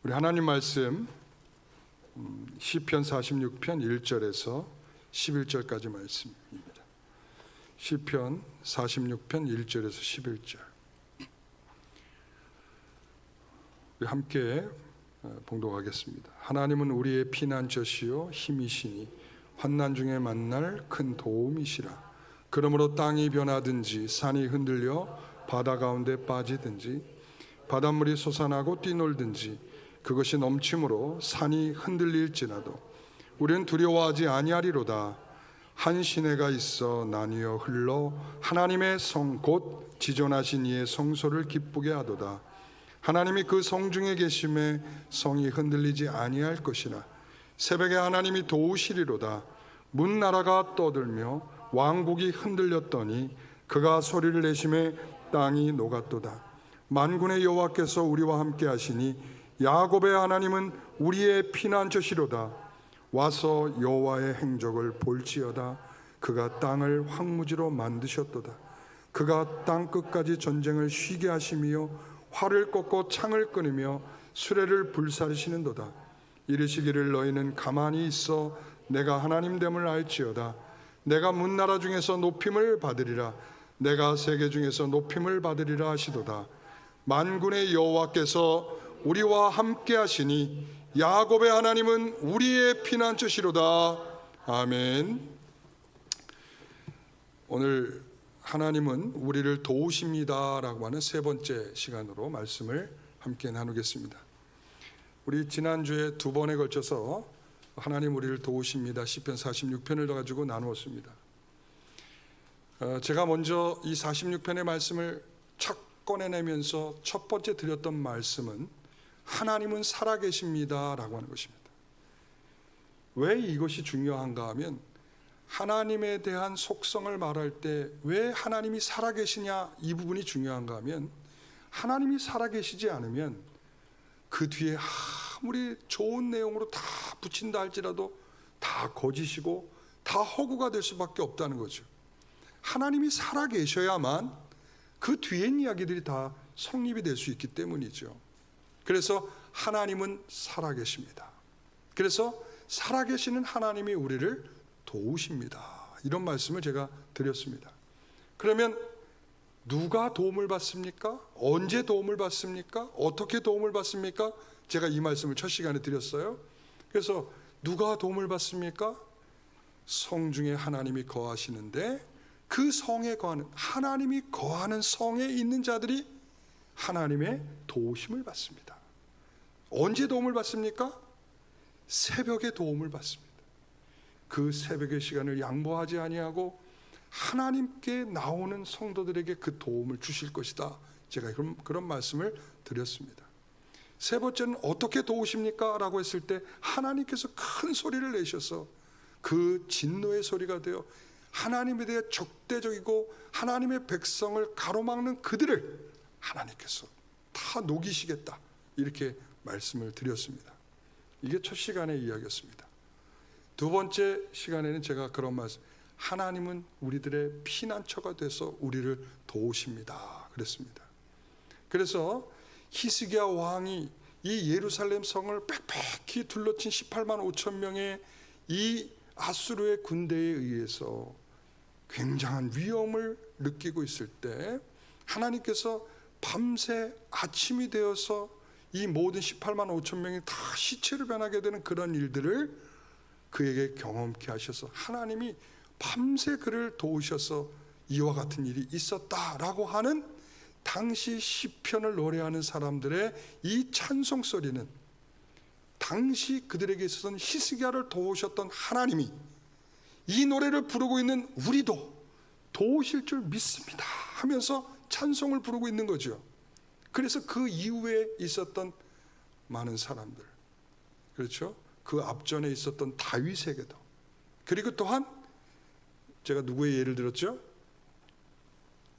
우리 하나님 말씀 시편 46편 1절에서 11절까지 말씀입니다. 시편 46편 1절에서 11절. 우리 함께 봉독하겠습니다. 하나님은 우리의 피난처시요 힘이시니 환난 중에 만날 큰 도움이시라. 그러므로 땅이 변하든지 산이 흔들려 바다 가운데 빠지든지 바닷물이 솟아나고 뛰놀든지 그것이 넘침으로 산이 흔들릴지라도 우리는 두려워하지 아니하리로다. 한 시내가 있어 나뉘어 흘러 하나님의 성 곧 지존하신 이의 성소를 기쁘게 하도다. 하나님이 그 성 중에 계심에 성이 흔들리지 아니할 것이라. 새벽에 하나님이 도우시리로다. 문나라가 떠들며 왕국이 흔들렸더니 그가 소리를 내심에 땅이 녹았도다. 만군의 여호와께서 우리와 함께 하시니 야곱의 하나님은 우리의 피난처시로다. 와서 여호와의 행적을 볼지어다. 그가 땅을 황무지로 만드셨도다. 그가 땅 끝까지 전쟁을 쉬게 하시며 활을 꺾고 창을 끊으며 수레를 불사르시는도다. 이르시기를 너희는 가만히 있어 내가 하나님됨을 알지어다. 내가 문나라 중에서 높임을 받으리라. 내가 세계 중에서 높임을 받으리라 하시도다. 만군의 여호와께서 우리와 함께 하시니 야곱의 하나님은 우리의 피난처시로다. 아멘. 오늘 하나님은 우리를 도우십니다 라고 하는 세 번째 시간으로 말씀을 함께 나누겠습니다. 우리 지난주에 두 번에 걸쳐서 하나님 우리를 도우십니다 시편 46편을 가지고 나누었습니다. 제가 먼저 이 46편의 말씀을 착 꺼내내면서 첫 번째 드렸던 말씀은 하나님은 살아계십니다 라고 하는 것입니다. 왜 이것이 중요한가 하면 하나님에 대한 속성을 말할 때 왜 하나님이 살아계시냐 이 부분이 중요한가 하면 하나님이 살아계시지 않으면 그 뒤에 아무리 좋은 내용으로 다 붙인다 할지라도 다 거짓이고 다 허구가 될 수밖에 없다는 거죠. 하나님이 살아계셔야만 그 뒤엔 이야기들이 다 성립이 될 수 있기 때문이죠. 그래서 하나님은 살아계십니다. 그래서 살아계시는 하나님이 우리를 도우십니다. 이런 말씀을 제가 드렸습니다. 그러면 누가 도움을 받습니까? 언제 도움을 받습니까? 어떻게 도움을 받습니까? 제가 이 말씀을 첫 시간에 드렸어요. 그래서 누가 도움을 받습니까? 성 중에 하나님이 거하시는데 그 성에 거하는 하나님이 거하는 성에 있는 자들이 하나님의 도우심을 받습니다. 언제 도움을 받습니까? 새벽에 도움을 받습니다. 그 새벽의 시간을 양보하지 아니하고 하나님께 나오는 성도들에게 그 도움을 주실 것이다. 제가 그런 말씀을 드렸습니다. 세 번째는 어떻게 도우십니까? 라고 했을 때 하나님께서 큰 소리를 내셔서 그 진노의 소리가 되어 하나님에 대해 적대적이고 하나님의 백성을 가로막는 그들을 하나님께서 다 녹이시겠다. 이렇게 말씀을 드렸습니다. 이게 첫 시간의 이야기였습니다. 두 번째 시간에는 제가 그런 말씀, 하나님은 우리들의 피난처가 돼서 우리를 도우십니다 그랬습니다. 그래서 히스기야 왕이 이 예루살렘 성을 빽빽히 둘러친 18만 5천 명의 이 아수르의 군대에 의해서 굉장한 위험을 느끼고 있을 때 하나님께서 밤새 아침이 되어서 이 모든 18만 5천 명이 다 시체로 변하게 되는 그런 일들을 그에게 경험케 하셔서 하나님이 밤새 그를 도우셔서 이와 같은 일이 있었다라고 하는 당시 시편을 노래하는 사람들의 이 찬송 소리는 당시 그들에게 있어서는 히스기야를 도우셨던 하나님이 이 노래를 부르고 있는 우리도 도우실 줄 믿습니다 하면서 찬송을 부르고 있는 거죠. 그래서 그 이후에 있었던 많은 사람들, 그렇죠? 그 앞전에 있었던 다윗에게도, 그리고 또한 제가 누구의 예를 들었죠?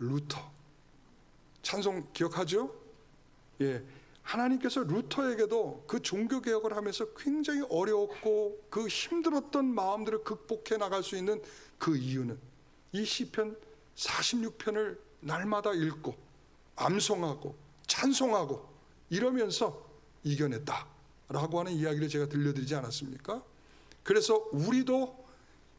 루터. 찬송 기억하죠? 예, 하나님께서 루터에게도 그 종교개혁을 하면서 굉장히 어려웠고 그 힘들었던 마음들을 극복해 나갈 수 있는 그 이유는 이 시편 46편을 날마다 읽고 암송하고 찬송하고 이러면서 이겨냈다. 라고 하는 이야기를 제가 들려드리지 않았습니까? 그래서 우리도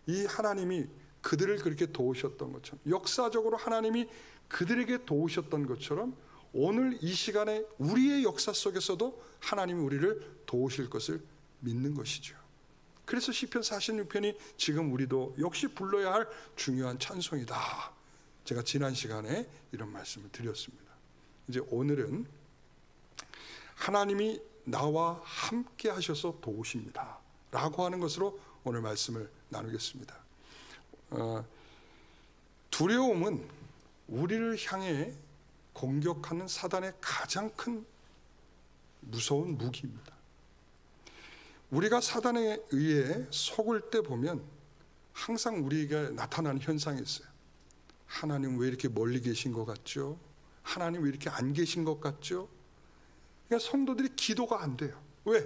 이 하나님이 그들을 그렇게 도우셨던 것처럼, 역사적으로 하나님이 그들에게 도우셨던 것처럼 오늘 이 시간에 우리의 역사 속에서도 하나님이 우리를 도우실 것을 믿는 것이죠. 그래서 시편 46편이 지금 우리도 역시 불러야 할 중요한 찬송이다. 제가 지난 시간에 이런 말씀을 드렸습니다. 이제 오늘은 하나님이 나와 함께 하셔서 도우십니다 라고 하는 것으로 오늘 말씀을 나누겠습니다. 두려움은 우리를 향해 공격하는 사단의 가장 큰 무서운 무기입니다. 우리가 사단에 의해 속을 때 보면 항상 우리에게 나타나는 현상이 있어요. 하나님 왜 이렇게 멀리 계신 것 같죠? 하나님 왜 이렇게 안 계신 것 같죠? 그러니까 성도들이 기도가 안 돼요. 왜?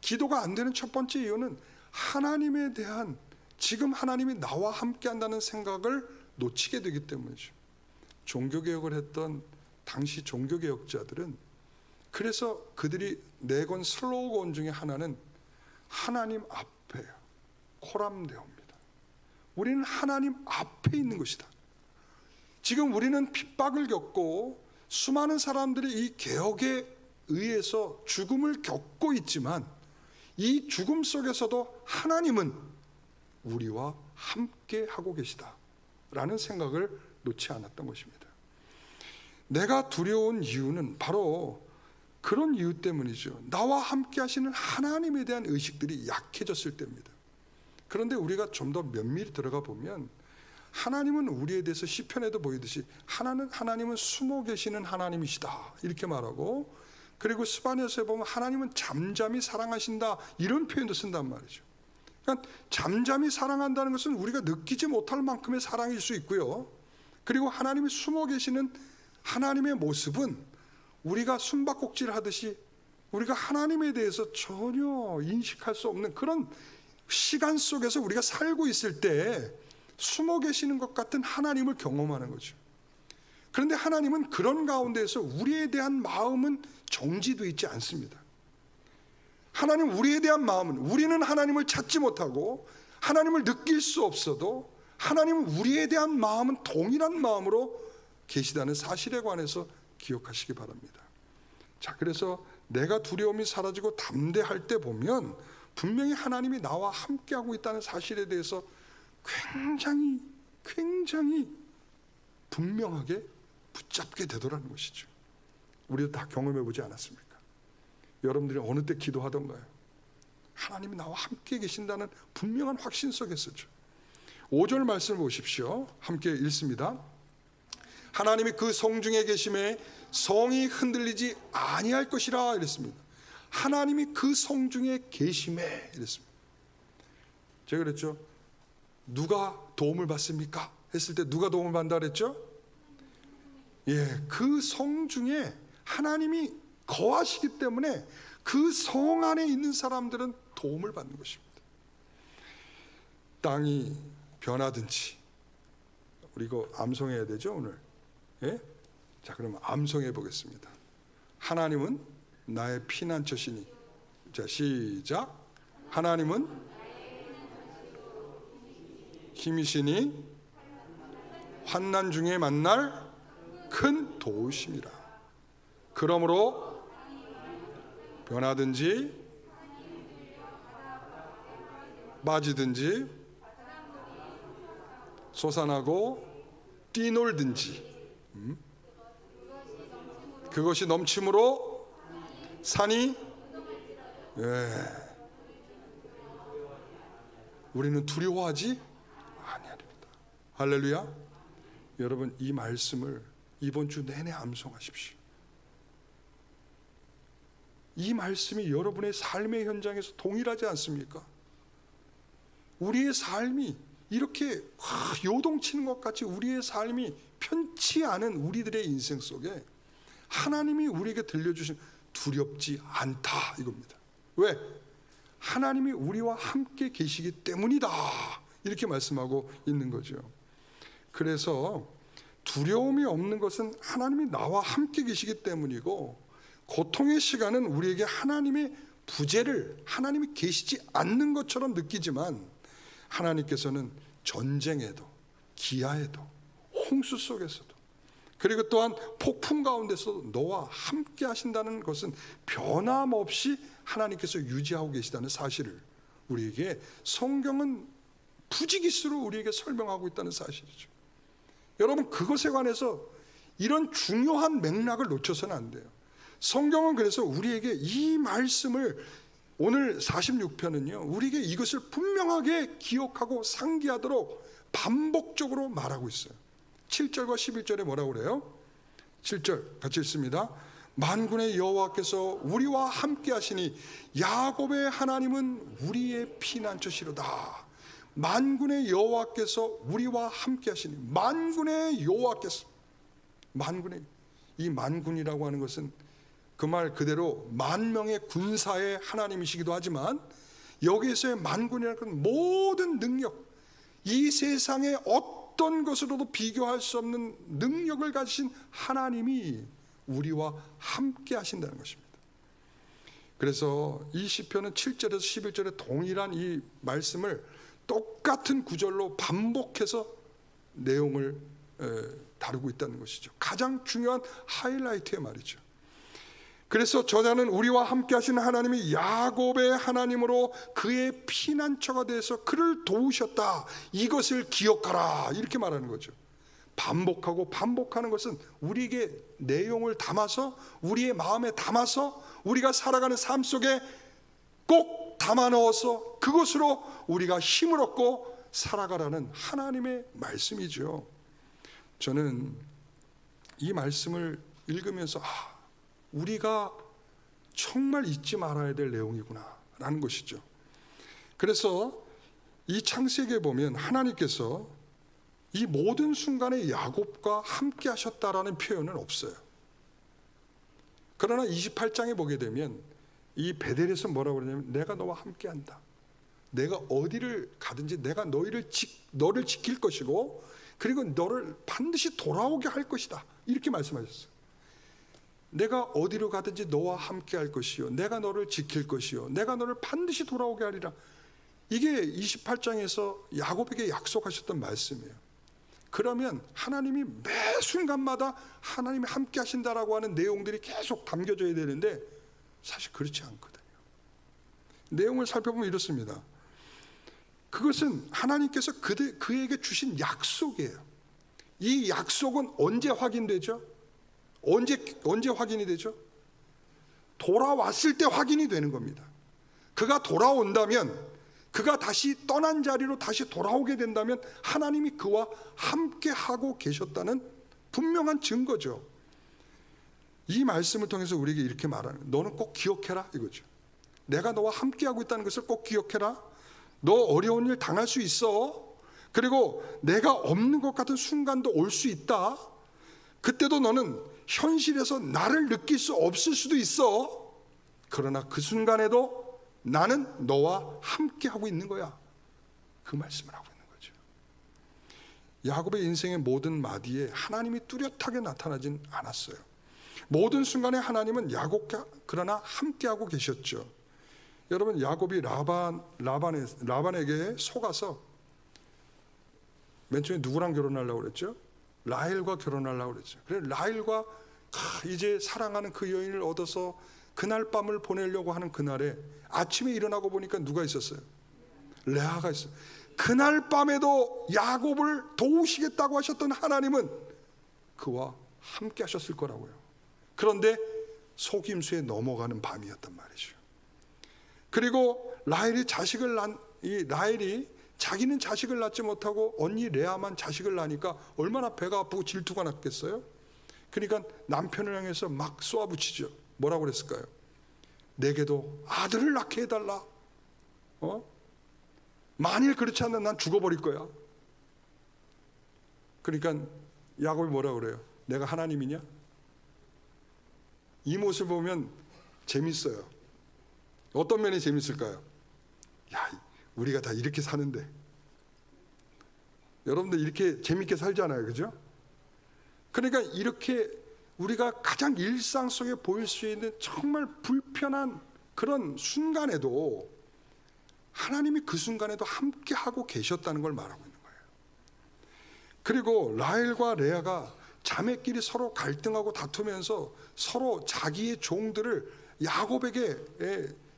기도가 안 되는 첫 번째 이유는 하나님에 대한, 지금 하나님이 나와 함께 한다는 생각을 놓치게 되기 때문이죠. 종교개혁을 했던 당시 종교개혁자들은 그래서 그들이 내건 슬로건 중에 하나는 하나님 앞에 코람데오입니다. 우리는 하나님 앞에 있는 것이다. 지금 우리는 핍박을 겪고 수많은 사람들이 이 개혁에 의해서 죽음을 겪고 있지만 이 죽음 속에서도 하나님은 우리와 함께 하고 계시다 라는 생각을 놓지 않았던 것입니다. 내가 두려운 이유는 바로 그런 이유 때문이죠. 나와 함께 하시는 하나님에 대한 의식들이 약해졌을 때입니다. 그런데 우리가 좀 더 면밀히 들어가 보면 하나님은 우리에 대해서 시편에도 보이듯이 하나님은 숨어 계시는 하나님이시다 이렇게 말하고, 그리고 스바냐서에 보면 하나님은 잠잠히 사랑하신다 이런 표현도 쓴단 말이죠. 그러니까 잠잠히 사랑한다는 것은 우리가 느끼지 못할 만큼의 사랑일 수 있고요. 그리고 하나님이 숨어 계시는 하나님의 모습은 우리가 숨바꼭질 하듯이 우리가 하나님에 대해서 전혀 인식할 수 없는 그런 시간 속에서 우리가 살고 있을 때 숨어 계시는 것 같은 하나님을 경험하는 거죠. 그런데 하나님은 그런 가운데에서 우리에 대한 마음은 정지되어 있지 않습니다. 하나님 우리에 대한 마음은, 우리는 하나님을 찾지 못하고 하나님을 느낄 수 없어도 하나님은 우리에 대한 마음은 동일한 마음으로 계시다는 사실에 관해서 기억하시기 바랍니다. 자, 그래서 내가 두려움이 사라지고 담대할 때 보면 분명히 하나님이 나와 함께하고 있다는 사실에 대해서 굉장히 분명하게 붙잡게 되더라는 것이죠. 우리도 다 경험해 보지 않았습니까? 여러분들이 어느 때 기도하던가요? 하나님이 나와 함께 계신다는 분명한 확신 속에서죠. 5절 말씀을 보십시오. 함께 읽습니다. 하나님이 그 성중에 계심에 성이 흔들리지 아니할 것이라 이랬습니다. 하나님이 그 성중에 계심에 이랬습니다. 제가 그랬죠. 누가 도움을 받습니까? 했을 때 누가 도움을 받는다 그랬죠? 예, 그 성중에 하나님이 거하시기 때문에 그 성 안에 있는 사람들은 도움을 받는 것입니다. 땅이 변하든지, 우리 이거 암송해야 되죠 오늘? 예? 자, 그럼 암송해 보겠습니다. 하나님은 나의 피난처시니. 자, 시작. 하나님은 힘이시니 환난 중에 만날 큰 도우심이라. 그러므로 변하든지 빠지든지 솟아나고 뛰놀든지 그것이 넘침으로 산이 우리는 두려워하지 아니하리로다. 할렐루야. 여러분, 이 말씀을 이번 주 내내 암송하십시오. 이 말씀이 여러분의 삶의 현장에서 동일하지 않습니까? 우리의 삶이 이렇게 요동치는 것 같이 우리의 삶이 편치 않은 우리들의 인생 속에 하나님이 우리에게 들려주신 두렵지 않다 이겁니다. 왜? 하나님이 우리와 함께 계시기 때문이다 이렇게 말씀하고 있는 거죠. 그래서 두려움이 없는 것은 하나님이 나와 함께 계시기 때문이고, 고통의 시간은 우리에게 하나님의 부재를 하나님이 계시지 않는 것처럼 느끼지만 하나님께서는 전쟁에도 기아에도 홍수 속에서도 그리고 또한 폭풍 가운데서도 너와 함께 하신다는 것은 변함없이 하나님께서 유지하고 계시다는 사실을 우리에게 성경은 부지기수로 우리에게 설명하고 있다는 사실이죠. 여러분, 그것에 관해서 이런 중요한 맥락을 놓쳐서는 안 돼요. 성경은 그래서 우리에게 이 말씀을 오늘 46편은요 우리에게 이것을 분명하게 기억하고 상기하도록 반복적으로 말하고 있어요. 7절과 11절에 뭐라고 그래요? 7절 같이 읽습니다. 만군의 여호와께서 우리와 함께 하시니 야곱의 하나님은 우리의 피난처시로다. 만군의 여호와께서 우리와 함께 하시니, 만군의 여호와께서, 만군의, 이 만군이라고 하는 것은 그 말 그대로 만명의 군사의 하나님이시기도 하지만 여기에서의 만군이라는 건 모든 능력, 이 세상의 어떤 것으로도 비교할 수 없는 능력을 가지신 하나님이 우리와 함께 하신다는 것입니다. 그래서 이 시편은 7절에서 11절에 동일한 이 말씀을 똑같은 구절로 반복해서 내용을 다루고 있다는 것이죠. 가장 중요한 하이라이트의 말이죠. 그래서 저자는 우리와 함께 하시는 하나님이 야곱의 하나님으로 그의 피난처가 되어서 그를 도우셨다, 이것을 기억하라, 이렇게 말하는 거죠. 반복하고 반복하는 것은 우리에게 내용을 담아서 우리의 마음에 담아서 우리가 살아가는 삶 속에 꼭 담아 넣어서 그것으로 우리가 힘을 얻고 살아가라는 하나님의 말씀이죠. 저는 이 말씀을 읽으면서 우리가 정말 잊지 말아야 될 내용이구나 라는 것이죠. 그래서 이 창세기에 보면 하나님께서 이 모든 순간에 야곱과 함께 하셨다라는 표현은 없어요. 그러나 28장에 보게 되면 이 베델에서 뭐라고 그러냐면 내가 너와 함께 한다. 내가 어디를 가든지 내가 너를 지킬 것이고 그리고 너를 반드시 돌아오게 할 것이다, 이렇게 말씀하셨어요. 내가 어디로 가든지 너와 함께 할 것이요, 내가 너를 지킬 것이요, 내가 너를 반드시 돌아오게 하리라. 이게 28장에서 야곱에게 약속하셨던 말씀이에요. 그러면 하나님이 매 순간마다 하나님이 함께 하신다라고 하는 내용들이 계속 담겨져야 되는데 사실 그렇지 않거든요. 내용을 살펴보면 이렇습니다. 그것은 하나님께서 그에게 주신 약속이에요. 이 약속은 언제 확인되죠? 언제 확인이 되죠? 돌아왔을 때 확인이 되는 겁니다. 그가 돌아온다면, 그가 다시 떠난 자리로 다시 돌아오게 된다면 하나님이 그와 함께 하고 계셨다는 분명한 증거죠. 이 말씀을 통해서 우리에게 이렇게 말하는, 너는 꼭 기억해라 이거죠. 내가 너와 함께 하고 있다는 것을 꼭 기억해라. 너 어려운 일 당할 수 있어. 그리고 내가 없는 것 같은 순간도 올 수 있다. 그때도 너는 현실에서 나를 느낄 수 없을 수도 있어. 그러나 그 순간에도 나는 너와 함께 하고 있는 거야. 그 말씀을 하고 있는 거죠. 야곱의 인생의 모든 마디에 하나님이 뚜렷하게 나타나진 않았어요. 모든 순간에 하나님은 야곱과 그러나 함께 하고 계셨죠. 여러분, 야곱이 라반에게 속아서 맨 처음에 누구랑 결혼하려고 그랬죠? 라헬과 결혼하려고 그랬죠. 그래서 라헬과 이제 사랑하는 그 여인을 얻어서 그날 밤을 보내려고 하는 그날에 아침에 일어나고 보니까 누가 있었어요? 레아가 있어요. 그날 밤에도 야곱을 도우시겠다고 하셨던 하나님은 그와 함께 하셨을 거라고요. 그런데 속임수에 넘어가는 밤이었단 말이죠. 그리고 라헬이 자기는 자식을 낳지 못하고 언니 레아만 자식을 낳으니까 얼마나 배가 아프고 질투가 났겠어요? 그러니까 남편을 향해서 막 쏘아붙이죠. 뭐라고 그랬을까요? 내게도 아들을 낳게 해달라. 만일 그렇지 않으면 난 죽어버릴 거야. 그러니까 야곱이 뭐라고 그래요? 내가 하나님이냐? 이 모습을 보면 재밌어요. 어떤 면이 재밌을까요? 야, 우리가 다 이렇게 사는데, 여러분들 이렇게 재밌게 살잖아요, 그죠? 그러니까 이렇게 우리가 가장 일상 속에 보일 수 있는 정말 불편한 그런 순간에도 하나님이 그 순간에도 함께 하고 계셨다는 걸 말하고 있는 거예요. 그리고 라헬과 레아가 자매끼리 서로 갈등하고 다투면서 서로 자기의 종들을 야곱에게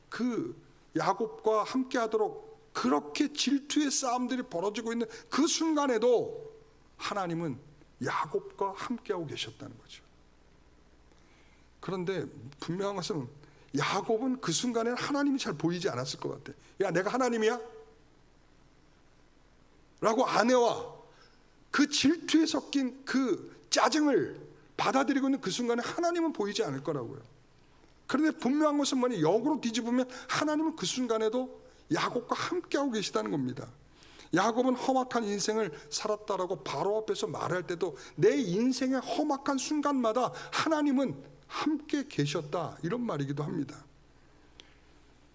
그 야곱과 함께 하도록 그렇게 질투의 싸움들이 벌어지고 있는 그 순간에도 하나님은 야곱과 함께하고 계셨다는 거죠. 그런데 분명한 것은 야곱은 그 순간에는 하나님이 잘 보이지 않았을 것 같아. 야, 내가 하나님이야? 라고 아내와 그 질투에 섞인 그 짜증을 받아들이고 있는 그 순간에 하나님은 보이지 않을 거라고요. 그런데 분명한 것은 뭐냐, 역으로 뒤집으면 하나님은 그 순간에도 야곱과 함께하고 계시다는 겁니다. 야곱은 험악한 인생을 살았다라고 바로 앞에서 말할 때도 내 인생의 험악한 순간마다 하나님은 함께 계셨다, 이런 말이기도 합니다.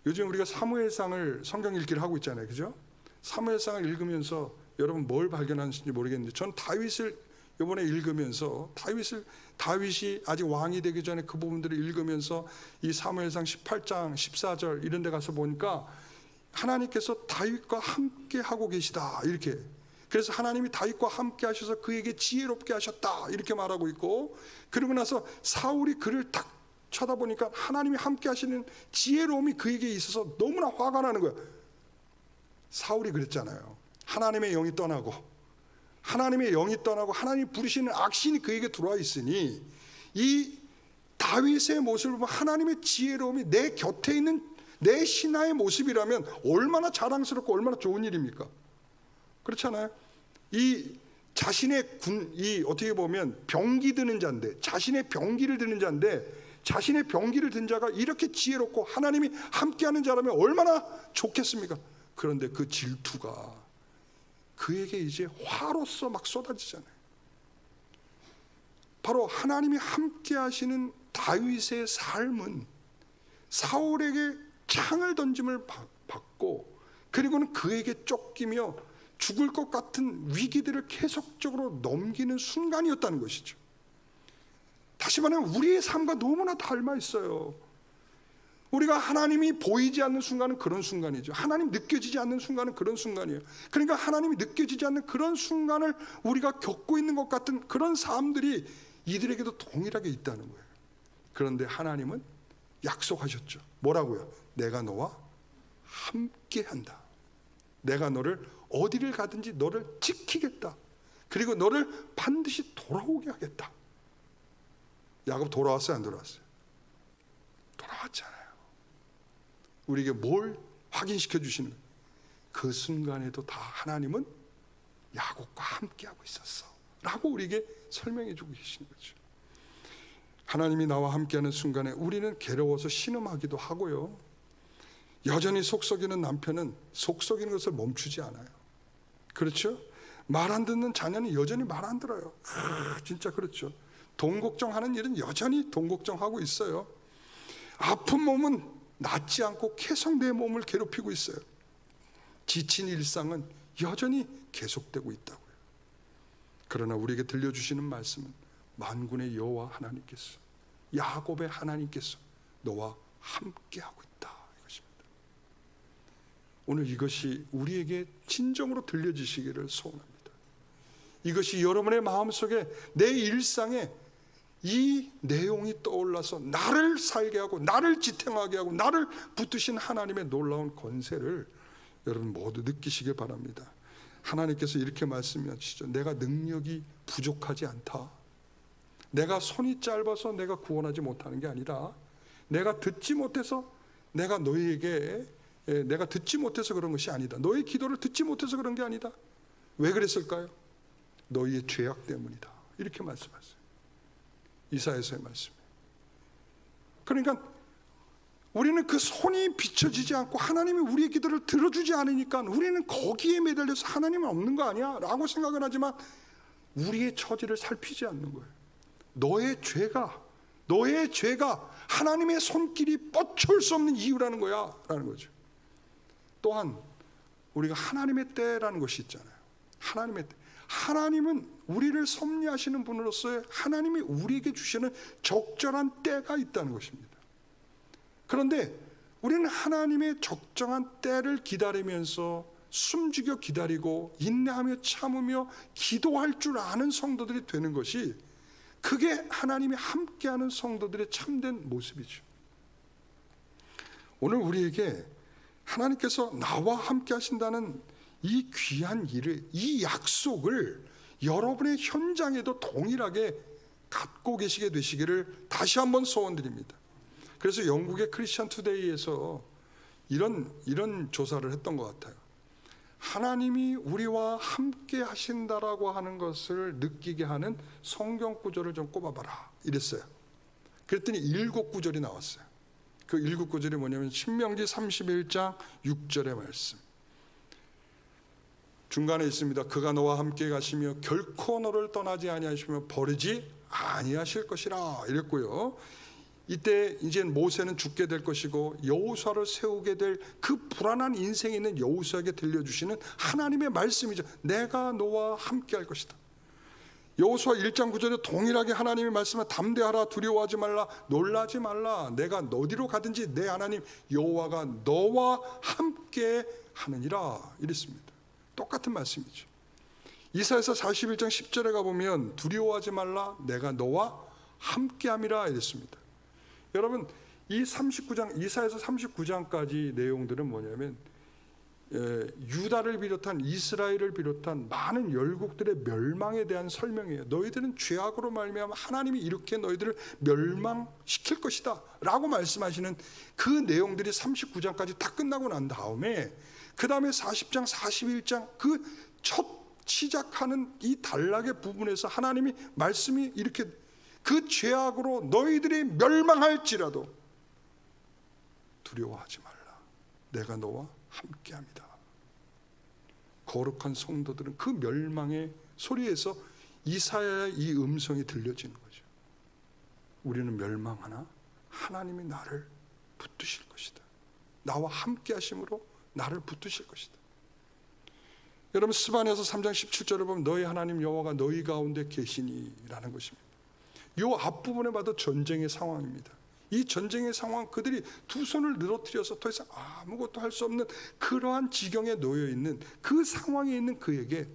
요즘 우리가 사무엘상을 성경 읽기를 하고 있잖아요, 그죠? 사무엘상을 읽으면서 여러분 뭘 발견하는지 모르겠는데, 전 다윗을 이번에 읽으면서 다윗이 아직 왕이 되기 전에 그 부분들을 읽으면서 이 사무엘상 18장 14절 이런 데 가서 보니까 하나님께서 다윗과 함께 하고 계시다, 이렇게. 그래서 하나님이 다윗과 함께 하셔서 그에게 지혜롭게 하셨다, 이렇게 말하고 있고, 그러고 나서 사울이 그를 딱 쳐다보니까 하나님이 함께 하시는 지혜로움이 그에게 있어서 너무나 화가 나는 거야. 사울이 그랬잖아요. 하나님의 영이 떠나고 하나님이 부르시는 악신이 그에게 들어와 있으니 이 다윗의 모습을 보면 하나님의 지혜로움이 내 곁에 있는 내 신하의 모습이라면 얼마나 자랑스럽고 얼마나 좋은 일입니까? 그렇잖아요. 이 어떻게 보면 병기 드는 자인데, 자신의 병기를 드는 자인데, 자신의 병기를 든 자가 이렇게 지혜롭고 하나님이 함께하는 자라면 얼마나 좋겠습니까? 그런데 그 질투가 그에게 이제 화로서 막 쏟아지잖아요. 바로 하나님이 함께 하시는 다윗의 삶은 사울에게 창을 던짐을 받고, 그리고는 그에게 쫓기며 죽을 것 같은 위기들을 계속적으로 넘기는 순간이었다는 것이죠. 다시 말하면 우리의 삶과 너무나 닮아 있어요. 우리가 하나님이 보이지 않는 순간은 그런 순간이죠. 하나님 느껴지지 않는 순간은 그런 순간이에요. 그러니까 하나님이 느껴지지 않는 그런 순간을 우리가 겪고 있는 것 같은 그런 삶들이 이들에게도 동일하게 있다는 거예요. 그런데 하나님은 약속하셨죠. 뭐라고요? 내가 너와 함께한다. 내가 너를 어디를 가든지 너를 지키겠다. 그리고 너를 반드시 돌아오게 하겠다. 야곱 돌아왔어요, 안 돌아왔어요? 돌아왔잖아요. 우리에게 뭘 확인시켜 주시는 거예요? 그 순간에도 다 하나님은 야곱과 함께하고 있었어 라고 우리에게 설명해 주고 계시는 거죠. 하나님이 나와 함께하는 순간에 우리는 괴로워서 신음하기도 하고요, 여전히 속썩이는 남편은 속썩이는 것을 멈추지 않아요. 그렇죠? 말 안 듣는 자녀는 여전히 말 안 들어요. 진짜 그렇죠. 돈 걱정하는 일은 여전히 돈 걱정하고 있어요. 아픈 몸은 낫지 않고 계속 내 몸을 괴롭히고 있어요. 지친 일상은 여전히 계속되고 있다고요. 그러나 우리에게 들려주시는 말씀은 만군의 여호와 하나님께서, 야곱의 하나님께서 너와 함께하고 있다, 이것입니다. 오늘 이것이 우리에게 진정으로 들려지시기를 소원합니다. 이것이 여러분의 마음속에, 내 일상에 이 내용이 떠올라서 나를 살게 하고 나를 지탱하게 하고 나를 붙드신 하나님의 놀라운 권세를 여러분 모두 느끼시길 바랍니다. 하나님께서 이렇게 말씀하시죠. 내가 능력이 부족하지 않다. 내가 손이 짧아서 내가 구원하지 못하는 게 아니라, 내가 듣지 못해서 내가 너희에게 내가 듣지 못해서 그런 것이 아니다. 너희 기도를 듣지 못해서 그런 게 아니다. 왜 그랬을까요? 너희의 죄악 때문이다. 이렇게 말씀하세요. 이사야서의 말씀이에요. 그러니까 우리는 그 손이 비춰지지 않고 하나님이 우리의 기도를 들어주지 않으니까 우리는 거기에 매달려서 하나님은 없는 거 아니야? 라고 생각을 하지만 우리의 처지를 살피지 않는 거예요. 너의 죄가 하나님의 손길이 뻗쳐올 수 없는 이유라는 거야 라는 거죠. 또한 우리가 하나님의 때라는 것이 있잖아요. 하나님의 때. 하나님은 우리를 섭리하시는 분으로서의 하나님이 우리에게 주시는 적절한 때가 있다는 것입니다. 그런데 우리는 하나님의 적정한 때를 기다리면서 숨죽여 기다리고 인내하며 참으며 기도할 줄 아는 성도들이 되는 것이, 그게 하나님이 함께하는 성도들의 참된 모습이죠. 오늘 우리에게 하나님께서 나와 함께 하신다는 이 귀한 일을, 이 약속을 여러분의 현장에도 동일하게 갖고 계시게 되시기를 다시 한번 소원드립니다. 그래서 영국의 크리스천 투데이에서 이런 조사를 했던 것 같아요. 하나님이 우리와 함께 하신다라고 하는 것을 느끼게 하는 성경 구절을 좀 꼽아봐라 이랬어요. 그랬더니 7구절이 나왔어요. 그 7구절이 뭐냐면 신명기 31장 6절의 말씀. 중간에 있습니다. 그가 너와 함께 가시며 결코 너를 떠나지 아니하시며 버리지 아니하실 것이라 이랬고요. 이때 이제 모세는 죽게 될 것이고 여호수아를 세우게 될 그 불안한 인생에 있는 여호수아에게 들려주시는 하나님의 말씀이죠. 내가 너와 함께 할 것이다. 여호수아 1장 9절에 동일하게 하나님의 말씀을 담대하라, 두려워하지 말라, 놀라지 말라. 내가 어디로 가든지 내 하나님 여호와가 너와 함께 하느니라 이랬습니다. 똑같은 말씀이죠. 이사야서 41장 10절에 가보면 두려워하지 말라, 내가 너와 함께함이라 이랬습니다. 여러분, 이 39장, 이사야서 39장까지 내용들은 뭐냐면 유다를 비롯한 이스라엘을 비롯한 많은 열국들의 멸망에 대한 설명이에요. 너희들은 죄악으로 말미암아 하나님이 이렇게 너희들을 멸망시킬 것이다 라고 말씀하시는 그 내용들이 39장까지 다 끝나고 난 다음에 그 다음에 40장 41장 그 첫 시작하는 이 단락의 부분에서 하나님이 말씀이 이렇게, 그 죄악으로 너희들이 멸망할지라도 두려워하지 말라, 내가 너와 함께합니다. 거룩한 성도들은 그 멸망의 소리에서 이사야의 이 음성이 들려지는 거죠. 우리는 멸망하나 하나님이 나를 붙드실 것이다. 나와 함께 하심으로 나를 붙드실 것이다. 여러분, 스바냐서 3장 17절을 보면 너희 하나님 여호와가 너희 가운데 계시니 라는 것입니다. 이 앞부분에 봐도 전쟁의 상황입니다. 이 전쟁의 상황, 그들이 두 손을 늘어뜨려서 더 이상 아무것도 할 수 없는 그러한 지경에 놓여 있는 그 상황에 있는 그에게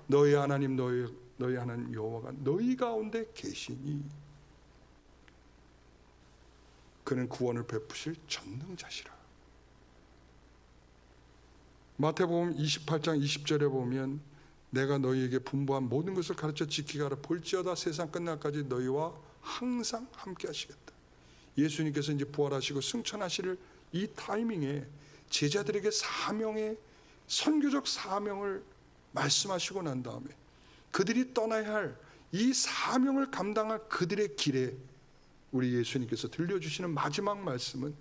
너희 하나님 너희 하나님 여호와가 너희 가운데 계시니 그는 구원을 베푸실 전능자시라. 마태복음 28장 20절에 보면 내가 너희에게 분부한 모든 것을 가르쳐 지키게 하라. 볼지어다 세상 끝날까지 너희와 항상 함께 하시겠다. 예수님께서 이제 부활하시고 승천하실 이 타이밍에 제자들에게 사명의 선교적 사명을 말씀하시고 난 다음에 그들이 떠나야 할 이 사명을 감당할 그들의 길에 우리 예수님께서 들려주시는 마지막 말씀은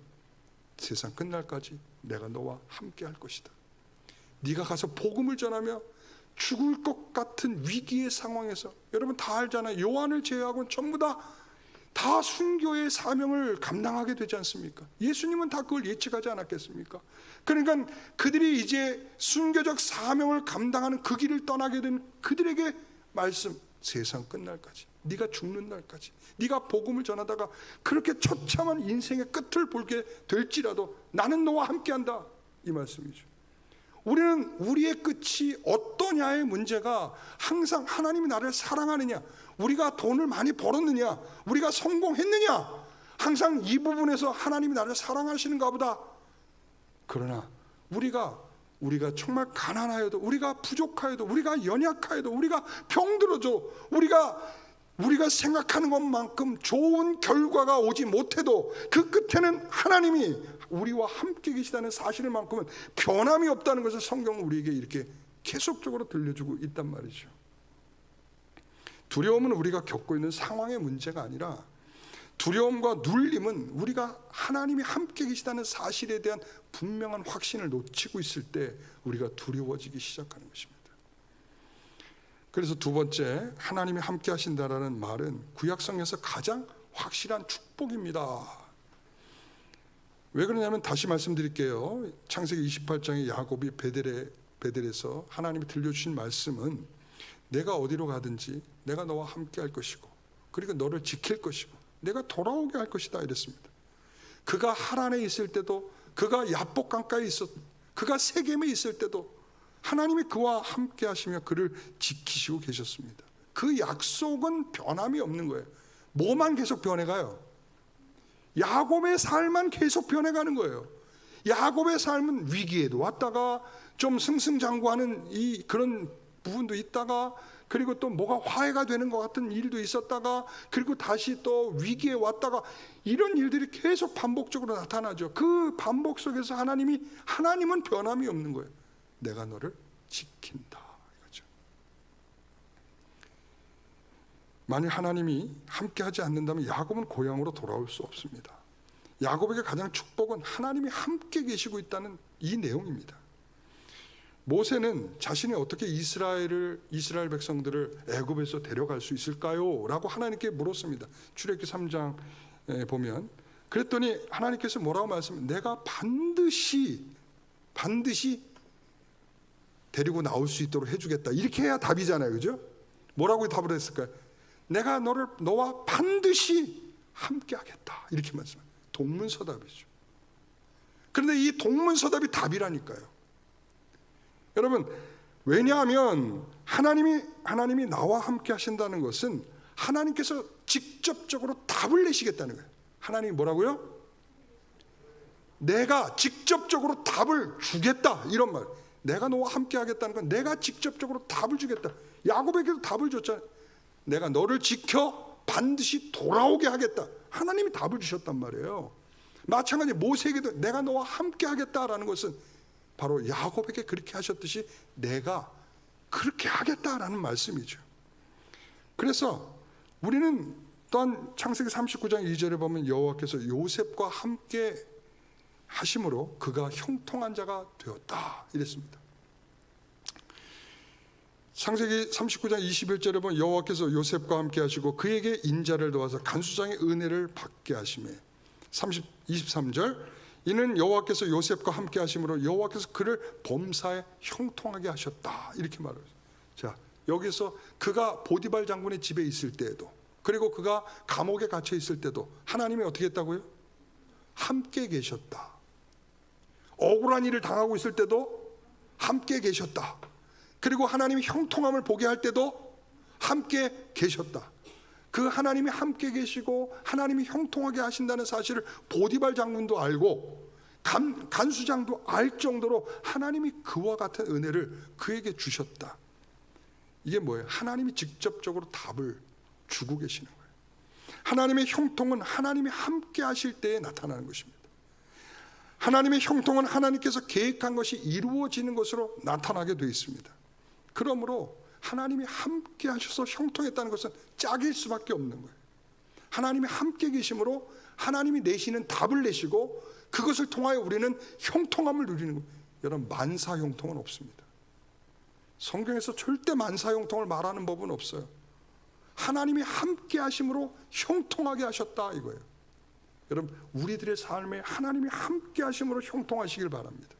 세상 끝날까지 내가 너와 함께 할 것이다. 네가 가서 복음을 전하며 죽을 것 같은 위기의 상황에서, 여러분 다 알잖아요. 요한을 제외하고는 전부 다 순교의 사명을 감당하게 되지 않습니까? 예수님은 다 그걸 예측하지 않았겠습니까? 그러니까 그들이 이제 순교적 사명을 감당하는 그 길을 떠나게 된 그들에게 말씀, 세상 끝날까지, 네가 죽는 날까지, 네가 복음을 전하다가 그렇게 처참한 인생의 끝을 보게 될지라도 나는 너와 함께한다, 이 말씀이죠. 우리는 우리의 끝이 어떠냐의 문제가 항상 하나님이 나를 사랑하느냐, 우리가 돈을 많이 벌었느냐, 우리가 성공했느냐, 항상 이 부분에서 하나님이 나를 사랑하시는가 보다. 그러나 우리가 정말 가난하여도, 우리가 부족하여도, 우리가 연약하여도, 우리가 병들어도, 우리가 생각하는 것만큼 좋은 결과가 오지 못해도 그 끝에는 하나님이 우리와 함께 계시다는 사실만큼은 변함이 없다는 것을 성경은 우리에게 이렇게 계속적으로 들려주고 있단 말이죠. 두려움은 우리가 겪고 있는 상황의 문제가 아니라, 두려움과 눌림은 우리가 하나님이 함께 계시다는 사실에 대한 분명한 확신을 놓치고 있을 때 우리가 두려워지기 시작하는 것입니다. 그래서 두 번째, 하나님이 함께 하신다라는 말은 구약성에서 가장 확실한 축복입니다. 왜 그러냐면 다시 말씀드릴게요. 창세기 28장에 야곱이 베델에서 하나님이 들려주신 말씀은 내가 어디로 가든지 내가 너와 함께 할 것이고, 그리고 너를 지킬 것이고 내가 돌아오게 할 것이다 이랬습니다. 그가 하란에 있을 때도, 그가 야복 강가에 그가 세겜에 있을 때도 하나님이 그와 함께 하시며 그를 지키시고 계셨습니다. 그 약속은 변함이 없는 거예요. 뭐만 계속 변해가요? 야곱의 삶만 계속 변해가는 거예요. 야곱의 삶은 위기에도 왔다가 좀 승승장구하는 그런 부분도 있다가, 그리고 또 뭐가 화해가 되는 것 같은 일도 있었다가, 그리고 다시 또 위기에 왔다가, 이런 일들이 계속 반복적으로 나타나죠. 그 반복 속에서 하나님은 변함이 없는 거예요. 내가 너를 지킨다, 이거죠. 만일 하나님이 함께하지 않는다면 야곱은 고향으로 돌아올 수 없습니다. 야곱에게 가장 축복은 하나님이 함께 계시고 있다는 이 내용입니다. 모세는 자신이 어떻게 이스라엘 백성들을 애굽에서 데려갈 수 있을까요? 라고 하나님께 물었습니다. 출애굽기 3장에 보면, 그랬더니 하나님께서 뭐라고 말씀하시면, 내가 반드시 데리고 나올 수 있도록 해주겠다, 이렇게 해야 답이잖아요, 그죠? 뭐라고 답을 했을까요? 내가 너와 반드시 함께 하겠다, 이렇게 말씀합니다. 동문서답이죠. 그런데 이 동문서답이 답이라니까요. 여러분, 왜냐하면 하나님이 나와 함께 하신다는 것은 하나님께서 직접적으로 답을 내시겠다는 거예요. 하나님이 뭐라고요? 내가 직접적으로 답을 주겠다, 이런 말. 내가 너와 함께 하겠다는 건 내가 직접적으로 답을 주겠다. 야곱에게도 답을 줬잖아요. 내가 너를 지켜 반드시 돌아오게 하겠다. 하나님이 답을 주셨단 말이에요. 마찬가지 모세에게도 내가 너와 함께 하겠다라는 것은 바로 야곱에게 그렇게 하셨듯이 내가 그렇게 하겠다라는 말씀이죠. 그래서 우리는 또한 창세기 39장 2절에 보면 여호와께서 요셉과 함께 하심으로 그가 형통한 자가 되었다, 이랬습니다. 창세기 39장 21절에 보면 여호와께서 요셉과 함께 하시고 그에게 인자를 도와서 간수장의 은혜를 받게 하시매. 23절, 이는 여호와께서 요셉과 함께 하심으로 여호와께서 그를 범사에 형통하게 하셨다, 이렇게 말해요. 자, 여기서 그가 보디발 장군의 집에 있을 때에도, 그리고 그가 감옥에 갇혀 있을 때도 하나님이 어떻게 했다고요? 함께 계셨다. 억울한 일을 당하고 있을 때도 함께 계셨다. 그리고 하나님이 형통함을 보게 할 때도 함께 계셨다. 그 하나님이 함께 계시고 하나님이 형통하게 하신다는 사실을 보디발 장군도 알고 간수장도 알 정도로 하나님이 그와 같은 은혜를 그에게 주셨다. 이게 뭐예요? 하나님이 직접적으로 답을 주고 계시는 거예요. 하나님의 형통은 하나님이 함께 하실 때에 나타나는 것입니다. 하나님의 형통은 하나님께서 계획한 것이 이루어지는 것으로 나타나게 되어 있습니다. 그러므로 하나님이 함께 하셔서 형통했다는 것은 짝일 수밖에 없는 거예요. 하나님이 함께 계심으로 하나님이 내시는 답을 내시고 그것을 통하여 우리는 형통함을 누리는 거예요. 여러분, 만사 형통은 없습니다. 성경에서 절대 만사 형통을 말하는 법은 없어요. 하나님이 함께 하심으로 형통하게 하셨다, 이거예요. 여러분, 우리들의 삶에 하나님이 함께 하심으로 형통하시길 바랍니다.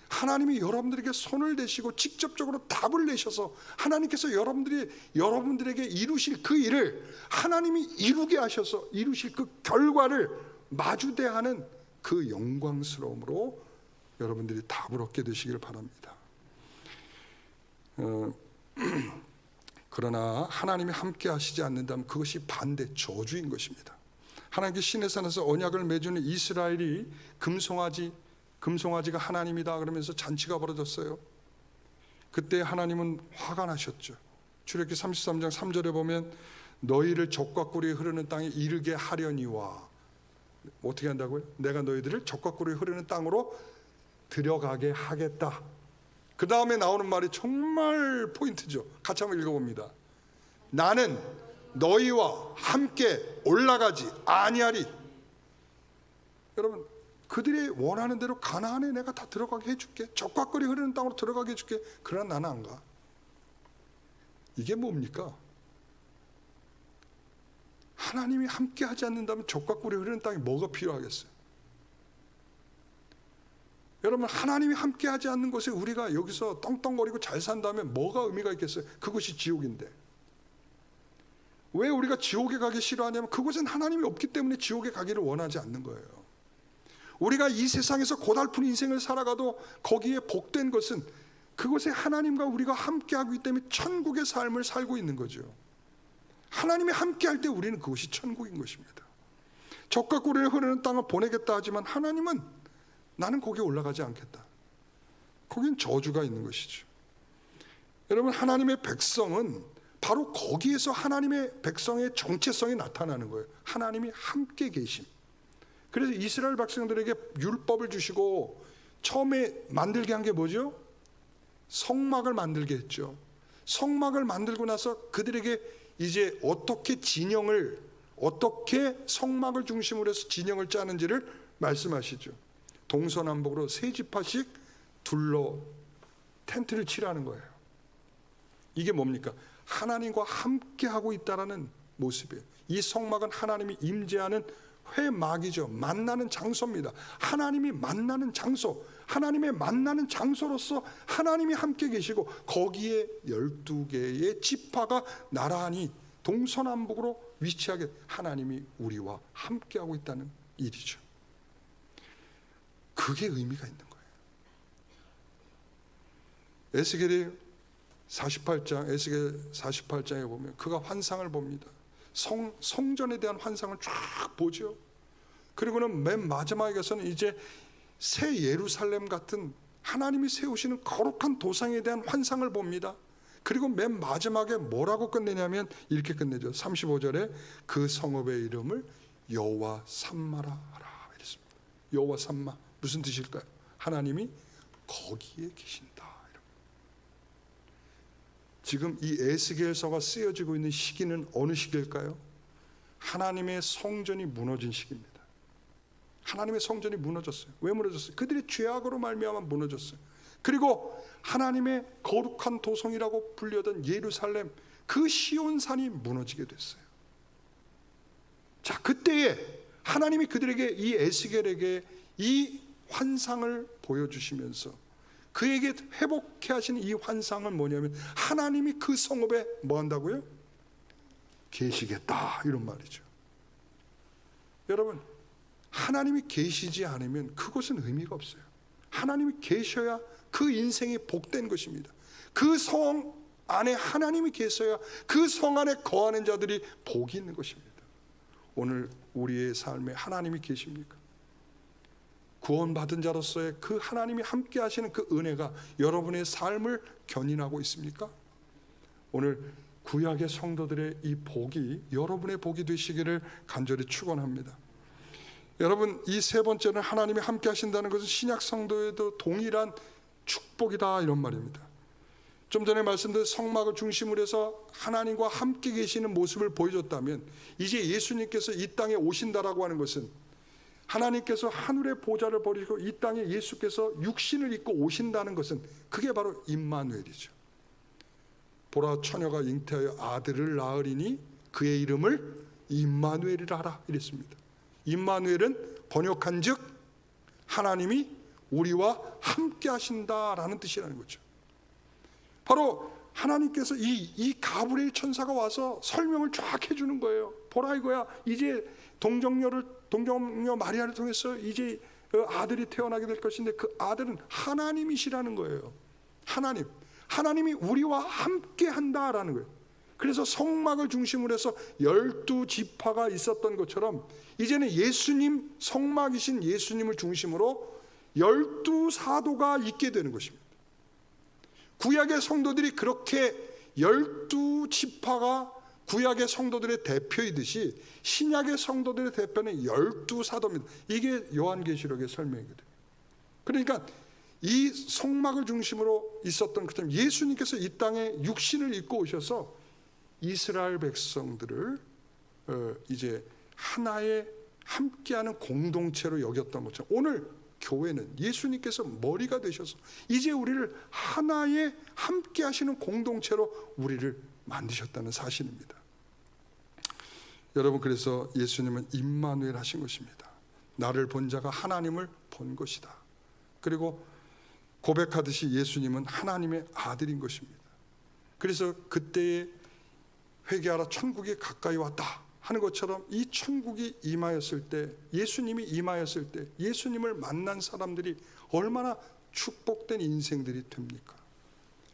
하나님이 여러분들에게 손을 대시고 직접적으로 답을 내셔서 하나님께서 여러분들에게 이루실 그 일을 하나님이 이루게 하셔서 이루실 그 결과를 마주대하는 그 영광스러움으로 여러분들이 답을 얻게 되시길 바랍니다. 그러나 하나님이 함께 하시지 않는다면 그것이 반대 저주인 것입니다. 하나님께 시내 산에서 언약을 맺은 이스라엘이 금송아지가 하나님이다 그러면서 잔치가 벌어졌어요. 그때 하나님은 화가 나셨죠. 출애굽기 33장 3절에 보면 너희를 젖과 꿀이 흐르는 땅에 이르게 하려니와, 어떻게 한다고요? 내가 너희들을 젖과 꿀이 흐르는 땅으로 들어가게 하겠다. 그 다음에 나오는 말이 정말 포인트죠. 같이 한번 읽어봅니다. 나는 너희와 함께 올라가지 아니하리. 여러분, 그들이 원하는 대로 가나안에 내가 다 들어가게 해줄게. 젖과 꿀이 흐르는 땅으로 들어가게 해줄게. 그러나 나는 안 가. 이게 뭡니까? 하나님이 함께 하지 않는다면 젖과 꿀이 흐르는 땅에 뭐가 필요하겠어요? 여러분, 하나님이 함께 하지 않는 곳에 우리가 여기서 떵떵거리고 잘 산다면 뭐가 의미가 있겠어요? 그것이 지옥인데. 왜 우리가 지옥에 가기 싫어하냐면 그곳엔 하나님이 없기 때문에 지옥에 가기를 원하지 않는 거예요. 우리가 이 세상에서 고달픈 인생을 살아가도 거기에 복된 것은 그곳에 하나님과 우리가 함께하기 때문에 천국의 삶을 살고 있는 거죠. 하나님이 함께할 때 우리는 그것이 천국인 것입니다. 적과 꿀이 흐르는 땅을 보내겠다 하지만 하나님은 나는 거기에 올라가지 않겠다. 거긴 저주가 있는 것이죠. 여러분, 하나님의 백성은 바로 거기에서 하나님의 백성의 정체성이 나타나는 거예요. 하나님이 함께 계심. 그래서 이스라엘 백성들에게 율법을 주시고 처음에 만들게 한 게 뭐죠? 성막을 만들게 했죠. 성막을 만들고 나서 그들에게 이제 어떻게 성막을 중심으로 해서 진영을 짜는지를 말씀하시죠. 동서남북으로 세 지파씩 둘러 텐트를 치라는 거예요. 이게 뭡니까? 하나님과 함께하고 있다라는 모습이에요. 이 성막은 하나님이 임재하는 회막이죠. 만나는 장소입니다. 하나님이 만나는 장소, 하나님의 만나는 장소로서 하나님이 함께 계시고 거기에 12개의 지파가 나란히 동서남북으로 위치하게 하나님이 우리와 함께하고 있다는 일이죠. 그게 의미가 있는 거예요. 에스겔 48장에 보면 그가 환상을 봅니다. 성전에 대한 환상을 쫙 보죠. 그리고는 맨 마지막에 가서는 이제 새 예루살렘 같은 하나님이 세우시는 거룩한 도상에 대한 환상을 봅니다. 그리고 맨 마지막에 뭐라고 끝내냐면 이렇게 끝내죠. 35절에 그 성읍의 이름을 여호와 삼마라 하라 이랬습니다. 여호와 삼마 무슨 뜻일까요? 하나님이 거기에 계신다. 지금 이 에스겔서가 쓰여지고 있는 시기는 어느 시기일까요? 하나님의 성전이 무너진 시기입니다. 하나님의 성전이 무너졌어요. 왜 무너졌어요? 그들의 죄악으로 말미암아 무너졌어요. 그리고 하나님의 거룩한 도성이라고 불리던 예루살렘, 그 시온산이 무너지게 됐어요. 자, 그때에 하나님이 그들에게 이 에스겔에게 이 환상을 보여주시면서 그에게 회복케 하시는 이 환상은 뭐냐면 하나님이 그 성읍에 뭐 한다고요? 계시겠다, 이런 말이죠. 여러분, 하나님이 계시지 않으면 그것은 의미가 없어요. 하나님이 계셔야 그 인생이 복된 것입니다. 그 성 안에 하나님이 계셔야 그 성 안에 거하는 자들이 복이 있는 것입니다. 오늘 우리의 삶에 하나님이 계십니까? 구원받은 자로서의 그 하나님이 함께 하시는 그 은혜가 여러분의 삶을 견인하고 있습니까? 오늘 구약의 성도들의 이 복이 여러분의 복이 되시기를 간절히 축원합니다. 여러분, 이 세 번째는 하나님이 함께 하신다는 것은 신약 성도에도 동일한 축복이다, 이런 말입니다. 좀 전에 말씀드린 성막을 중심으로 해서 하나님과 함께 계시는 모습을 보여줬다면 이제 예수님께서 이 땅에 오신다라고 하는 것은 하나님께서 하늘의 보좌를 버리고 이 땅에 예수께서 육신을 입고 오신다는 것은 그게 바로 임마누엘이죠. 보라, 처녀가 잉태하여 아들을 낳으리니 그의 이름을 임마누엘이라 하라 이랬습니다. 임마누엘은 번역한즉 하나님이 우리와 함께 하신다라는 뜻이라는 거죠. 바로 하나님께서 이 가브리엘 천사가 와서 설명을 쫙 해주는 거예요. 보라, 이거야, 이제 동정녀 마리아를 통해서 이제 아들이 태어나게 될 것인데 그 아들은 하나님이시라는 거예요. 하나님이 우리와 함께 한다라는 거예요. 그래서 성막을 중심으로 해서 12지파가 있었던 것처럼 이제는 예수님, 성막이신 예수님을 중심으로 12사도가 있게 되는 것입니다. 구약의 성도들이 그렇게 12지파가 구약의 성도들의 대표이듯이 신약의 성도들의 대표는 12사도입니다. 이게 요한계시록의 설명이거든요. 그러니까 이 성막을 중심으로 있었던 것처럼 예수님께서 이 땅에 육신을 입고 오셔서 이스라엘 백성들을 이제 하나의 함께하는 공동체로 여겼던 것처럼 오늘 교회는 예수님께서 머리가 되셔서 이제 우리를 하나의 함께하시는 공동체로 우리를 만드셨다는 사실입니다. 여러분, 그래서 예수님은 임마누엘 하신 것입니다. 나를 본 자가 하나님을 본 것이다. 그리고 고백하듯이 예수님은 하나님의 아들인 것입니다. 그래서 그때에 회개하라, 천국이 가까이 왔다 하는 것처럼 이 천국이 임하였을 때, 예수님이 임하였을 때 예수님을 만난 사람들이 얼마나 축복된 인생들이 됩니까?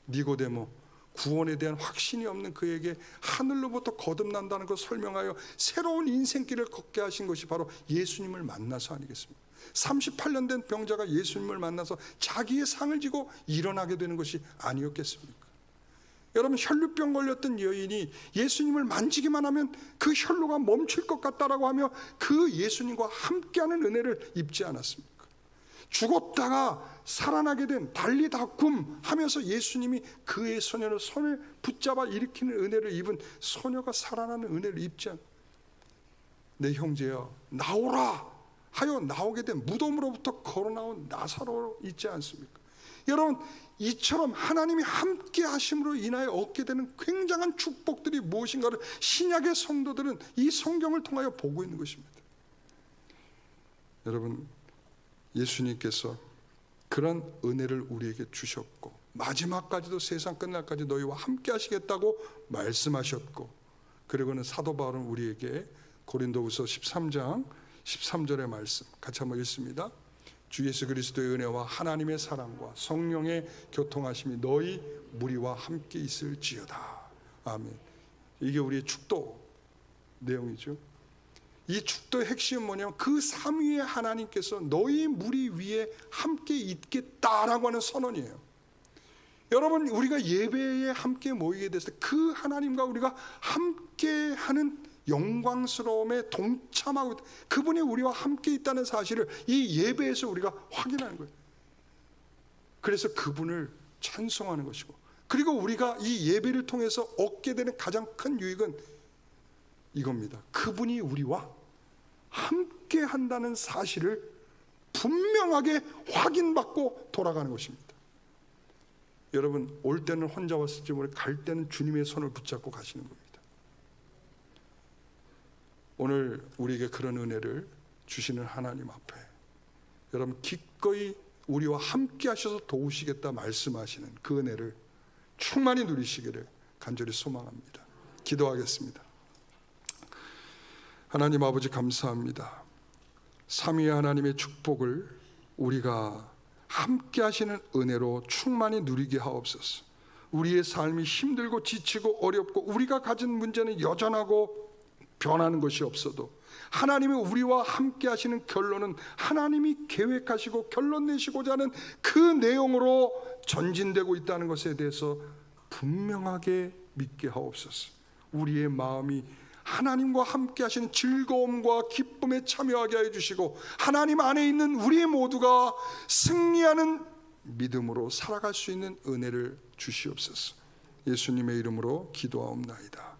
니고데모, 구원에 대한 확신이 없는 그에게 하늘로부터 거듭난다는 것을 설명하여 새로운 인생길을 걷게 하신 것이 바로 예수님을 만나서 아니겠습니까? 38년 된 병자가 예수님을 만나서 자기의 상을 지고 일어나게 되는 것이 아니었겠습니까? 여러분, 혈루병 걸렸던 여인이 예수님을 만지기만 하면 그 혈루가 멈출 것 같다라고 하며 그 예수님과 함께하는 은혜를 입지 않았습니까? 죽었다가 살아나게 된 달리다굼 하면서 예수님이 그의 소녀를 손을 붙잡아 일으키는 은혜를 입은 소녀가 살아나는 은혜를 입지 않. 내 형제여 나오라 하여 나오게 된 무덤으로부터 걸어나온 나사로 있지 않습니까? 여러분, 이처럼 하나님이 함께 하심으로 인하여 얻게 되는 굉장한 축복들이 무엇인가를 신약의 성도들은 이 성경을 통하여 보고 있는 것입니다. 여러분, 예수님께서 그런 은혜를 우리에게 주셨고 마지막까지도 세상 끝날까지 너희와 함께 하시겠다고 말씀하셨고, 그리고는 사도 바울은 우리에게 고린도후서 13장 13절의 말씀 같이 한번 읽습니다. 주 예수 그리스도의 은혜와 하나님의 사랑과 성령의 교통하심이 너희 무리와 함께 있을지어다. 아멘. 이게 우리의 축도 내용이죠. 이 축도의 핵심은 뭐냐면 그 삼위의 하나님께서 너희 무리 위에 함께 있겠다라고 하는 선언이에요. 여러분, 우리가 예배에 함께 모이게 됐을 때 그 하나님과 우리가 함께하는 영광스러움에 동참하고 그분이 우리와 함께 있다는 사실을 이 예배에서 우리가 확인하는 거예요. 그래서 그분을 찬송하는 것이고, 그리고 우리가 이 예배를 통해서 얻게 되는 가장 큰 유익은 이겁니다. 그분이 우리와 함께 한다는 사실을 분명하게 확인받고 돌아가는 것입니다. 여러분, 올 때는 혼자 왔을지 모르고 갈 때는 주님의 손을 붙잡고 가시는 겁니다. 오늘 우리에게 그런 은혜를 주시는 하나님 앞에 여러분 기꺼이 우리와 함께 하셔서 도우시겠다 말씀하시는 그 은혜를 충만히 누리시기를 간절히 소망합니다. 기도하겠습니다. 하나님 아버지, 감사합니다. 삼위의 하나님의 축복을 우리가 함께 하시는 은혜로 충만히 누리게 하옵소서. 우리의 삶이 힘들고 지치고 어렵고 우리가 가진 문제는 여전하고 변하는 것이 없어도 하나님이 우리와 함께 하시는 결론은 하나님이 계획하시고 결론 내시고자 하는 그 내용으로 전진되고 있다는 것에 대해서 분명하게 믿게 하옵소서. 우리의 마음이 하나님과 함께 하시는 즐거움과 기쁨에 참여하게 하여 주시고 하나님 안에 있는 우리 모두가 승리하는 믿음으로 살아갈 수 있는 은혜를 주시옵소서. 예수님의 이름으로 기도하옵나이다.